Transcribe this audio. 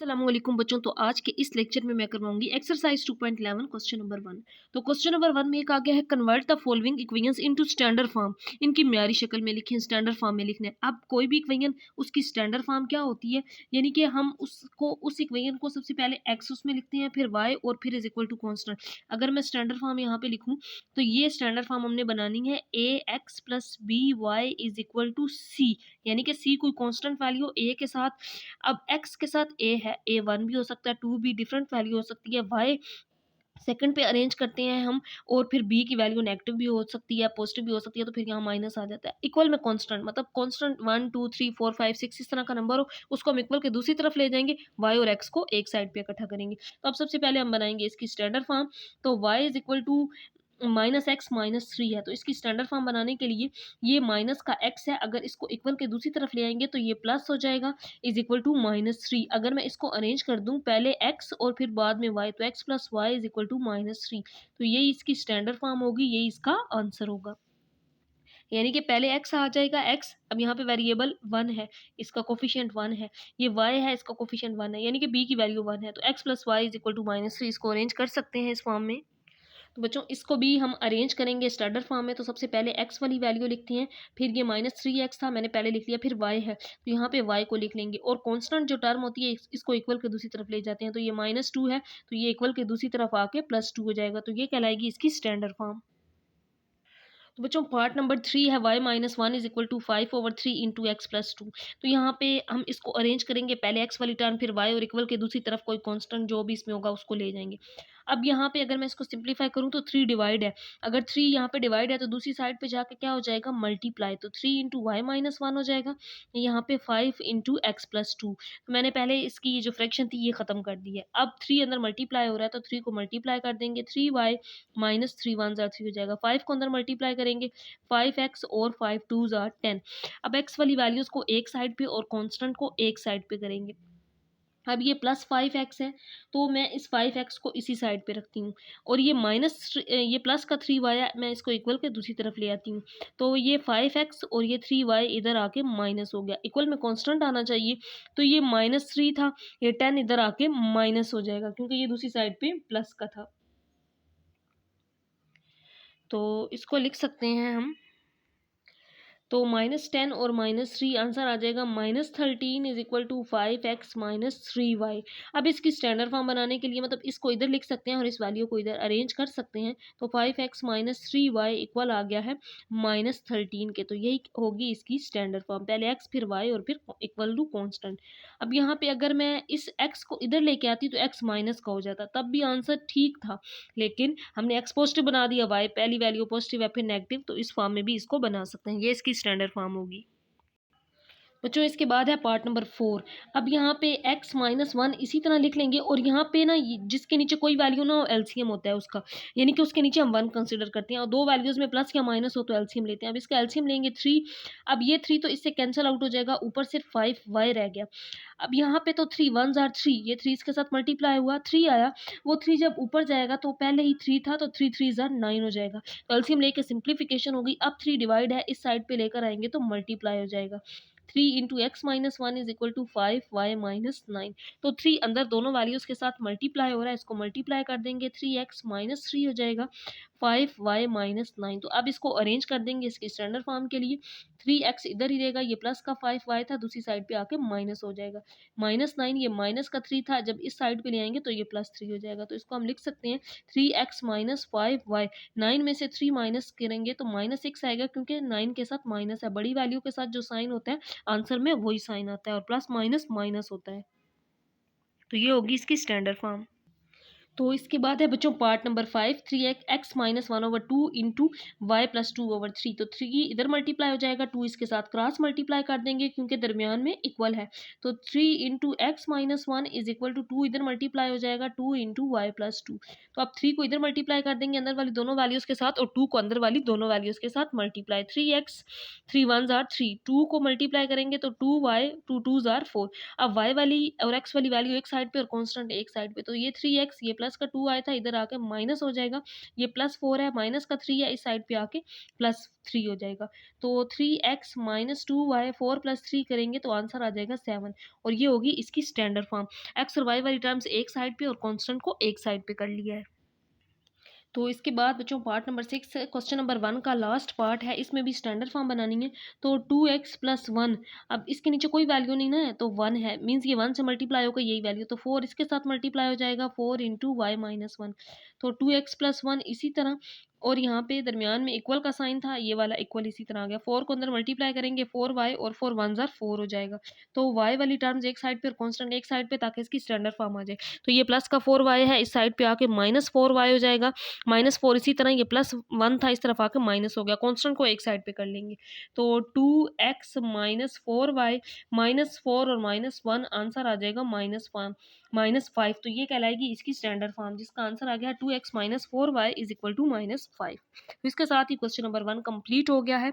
अस्सलामुअलैकुम बच्चों। तो आज के इस लेक्चर में मैं करवाऊंगी एक्सरसाइज 2.11 क्वेश्चन नंबर 1। तो क्वेश्चन नंबर 1 में कहा गया है convert the following equations into standard form. इनकी म्यारी शक्ल में लिखें, स्टैंडर्ड फॉर्म में लिखना है। अब कोई भी इक्वेशन उसकी स्टैंडर्ड फॉर्म क्या होती है, यानी कि हम उस इक्वेशन को सबसे पहले एक्स उसमें लिखते हैं, फिर वाई और फिर इज इक्वल टू कॉन्स्टेंट। अगर मैं स्टैंडर्ड फॉर्म यहाँ पे लिखूँ तो ये स्टैंडर्ड फॉर्म हमने बनानी है A X plus B Y is equal to C, यानी कि सी कोई कॉन्स्टेंट वैल्यू ए के साथ। अब x के साथ a है, a 1 भी हो सकता है, 2 भी डिफरेंट वैल्यू हो सकती है। y सेकंड पे अरेंज करते हैं हम, और फिर b की वैल्यू नेगेटिव भी हो सकती है, पॉजिटिव भी हो सकती है, तो फिर यहाँ माइनस आ जाता है। इक्वल में कांस्टेंट, मतलब कांस्टेंट 1 2 3 4 5 6 इस तरह का नंबर हो, उसको हम इक्वल के दूसरी तरफ ले जाएंगे, y और x को एक साइड पे इकट्ठा करेंगे। तो अब सबसे पहले हम बनाएंगे इसकी स्टैंडर्ड फॉर्म। तो y is equal to -x-3 है, तो इसकी स्टैंडर्ड फॉर्म बनाने के लिए ये माइनस का x है, अगर इसको इक्वल के दूसरी तरफ ले आएंगे तो ये प्लस हो जाएगा, इज इक्वल टू -3। अगर मैं इसको अरेंज कर दूं, पहले x और फिर बाद में y, तो x plus y is equal to -3। तो यही इसकी स्टैंडर्ड फॉर्म होगी, यही इसका आंसर होगा। यानी कि पहले x आ जाएगा, x अब यहाँ पे वेरिएबल 1 है, इसका कोफिशिएंट 1 है, ये y है, इसका कोफिशिएंट 1 है, यानी कि b की वैल्यू 1 है। तो x plus y is equal to -3, इसको अरेंज कर सकते हैं इस फॉर्म में। तो बच्चों इसको भी हम अरेंज करेंगे स्टैंडर्ड फॉर्म में। तो सबसे पहले x वाली वैल्यू लिखते हैं, फिर ये -3x था, मैंने पहले लिख लिया, फिर y है तो यहाँ पे y को लिख लेंगे, और कांस्टेंट जो टर्म होती है इसको इक्वल के दूसरी तरफ ले जाते हैं। तो ये -2 है, तो ये इक्वल के दूसरी तरफ आके +2 हो जाएगा, तो ये कहलाएगी इसकी स्टैंडर्ड फॉर्म। तो बच्चों पार्ट नंबर 3 है y-1 is equal to 5/3 into x plus 2। तो यहाँ पे हम इसको अरेंज करेंगे, पहले x वाली टर्म फिर y, और इक्वल के दूसरी तरफ कोई कांस्टेंट जो भी इसमें होगा उसको ले जाएंगे। अब यहाँ पे अगर मैं इसको सिंप्लीफाई करूँ तो 3 डिवाइड है, अगर 3 यहाँ पे डिवाइड है तो दूसरी साइड पे जाके क्या हो जाएगा, मल्टीप्लाई। तो 3 इंटू y-1 हो जाएगा, यहाँ पे 5 इंटू एक्स प्लस 2। तो मैंने पहले इसकी ये जो फ्रैक्शन थी ये खत्म कर दी है। अब 3 अंदर मल्टीप्लाई हो रहा है तो 3 को मल्टीप्लाई कर देंगे, 3y-3 1 हो जाएगा। 5 को अंदर मल्टीप्लाई करेंगे, 5x और 5 2 10। अब x वाली वैल्यूज को एक साइड पे और कांस्टेंट को एक साइड पे करेंगे। अब ये +5x है, तो मैं इस 5x को इसी साइड पे रखती हूँ, और ये प्लस का 3y है, मैं इसको इक्वल के दूसरी तरफ ले आती हूँ। तो ये 5x और ये 3y इधर आके माइनस हो गया, इक्वल में कांस्टेंट आना चाहिए, तो ये -3 था, ये 10 इधर आके माइनस हो जाएगा क्योंकि ये दूसरी साइड पे प्लस का था। तो इसको लिख सकते हैं हम, तो -10 और -3 आंसर आ जाएगा -13 is equal to 5x -3y। अब इसकी स्टैंडर्ड फॉर्म बनाने के लिए, मतलब इसको इधर लिख सकते हैं और इस वैल्यू को इधर अरेंज कर सकते हैं। तो 5x -3y इक्वल आ गया है -13 के, तो यही होगी इसकी स्टैंडर्ड फॉर्म, पहले x फिर y और फिर इक्वल टू कॉन्स्टेंट। अब यहाँ पे अगर मैं इस x को इधर लेके आती तो x माइनस का हो जाता, तब भी आंसर ठीक था, लेकिन हमने x पॉजिटिव बना दिया, y पहली वैल्यू पॉजिटिव है फिर नेगेटिव, तो इस फॉर्म में भी इसको बना सकते हैं, ये इसकी स्टैंडर्ड फॉर्म होगी। बच्चों इसके बाद है पार्ट नंबर 4। अब यहाँ पे x-1 इसी तरह लिख लेंगे, और यहाँ पे ना जिसके नीचे कोई वैल्यू ना हो एलसीएम होता है उसका, यानी कि उसके नीचे हम 1 कंसीडर करते हैं, और दो वैल्यूज में प्लस या माइनस हो तो एलसीएम लेते हैं। अब इसका एलसीएम लेंगे 3। अब ये 3 तो इससे कैंसिल आउट हो जाएगा, ऊपर सिर्फ 5y रह गया। अब यहाँ पे तो 3 1s आर 3, ये 3 इसके साथ मल्टीप्लाई हुआ, 3 आया, वो 3 जब ऊपर जाएगा तो पहले ही 3 था, तो 3 3s आर 9 हो जाएगा। तो एलसीएम लेके सिंप्लीफिकेशन होगी। अब 3 डिवाइड है, इस साइड पे लेकर आएंगे तो मल्टीप्लाई हो जाएगा। 3 into x-1 is equal to 5y-9। तो 3 अंदर दोनों वैल्यूज के साथ मल्टीप्लाई हो रहा है, इसको मल्टीप्लाई कर देंगे, 3x-3 हो जाएगा, 5y-9। तो अब इसको अरेंज कर देंगे इसकी स्टैंडर्ड फॉर्म के लिए। 3x इधर ही रहेगा, ये प्लस का 5y था, दूसरी साइड पे आके माइनस हो जाएगा, -9, ये माइनस का 3 था, जब इस साइड पे ले आएंगे तो ये +3 हो जाएगा। तो इसको हम लिख सकते हैं 3x - 5y। 9 में से 3 माइनस करेंगे तो -6 आएगा, क्योंकि 9 के साथ माइनस है, बड़ी वैल्यू के साथ जो साइन होता है आंसर में वही साइन आता है, और प्लस माइनस माइनस होता है। तो ये होगी इसकी स्टैंडर्ड फॉर्म। तो इसके बाद है बच्चों part number 5, 3x-1/2 into y plus 2/3। तो 3 इधर मल्टीप्लाई हो जाएगा, 2 इसके साथ क्रॉस मल्टीप्लाई कर देंगे क्योंकि दरमियान में इक्वल है। तो 3 into x-1 is equal to 2 इधर मल्टीप्लाई हो जाएगा, 2 इंटू वाई प्लस 2। तो अब 3 को इधर मल्टीप्लाई कर देंगे अंदर वाली दोनों वैल्यूज़ के साथ, और 2 को अंदर वाली दोनों वैल्यूज़ के साथ मल्टीप्लाई। 3x 3 1s आर 3, 2 को मल्टीप्लाई करेंगे तो 2y 2 2s आर 4। अब y वाली और x वाली वैल्यू एक साइड पे और कांस्टेंट एक साइड पे, तो ये 3x ये प्लस का 2 आया था इधर आके माइनस हो जाएगा, ये +4 है, माइनस का 3 है, इस साइड पे आके +3 हो जाएगा। तो 3x माइनस 2y 4 + 3 करेंगे तो आंसर आ जाएगा 7 और ये होगी इसकी स्टैंडर्ड फॉर्म। एक्स और वाई वाली टर्म्स एक साइड पे और कांस्टेंट को एक साइड पे कर लिया है। तो इसके बाद बच्चों पार्ट नंबर 6 क्वेश्चन नंबर 1 का लास्ट पार्ट है, इसमें भी स्टैंडर्ड फॉर्म बनानी है। तो 2x + 1, अब इसके नीचे कोई वैल्यू नहीं ना है तो 1 है, मीन्स ये 1 से मल्टीप्लाई होगा यही वैल्यू, तो 4 इसके साथ मल्टीप्लाई हो जाएगा 4 × y - 1। तो 2x + 1 इसी तरह, और यहाँ पे दरमियान में इक्वल का साइन था, ये वाला इक्वल इसी तरह आ गया। 4 को अंदर मल्टीप्लाई करेंगे 4y और 4 1 ज़ार 4 हो जाएगा। तो y वाली टर्म्स एक साइड पे और कांस्टेंट एक साइड पे, ताकि इसकी स्टैंडर्ड फॉर्म आ जाए। तो ये प्लस का 4y है, इस साइड पे आके -4y हो जाएगा, -4 इसी तरह, ये +1 था इस तरफ आके माइनस हो गया, कांस्टेंट को एक साइड पे कर लेंगे। तो 2x - 4y -4 और -1 आंसर आ जाएगा -5। तो ये कहलाएगी इसकी स्टैंडर्ड फॉर्म, जिसका आंसर आ गया 2x - 4y = -5। तो इसके साथ ही क्वेश्चन नंबर 1 कंप्लीट हो गया है।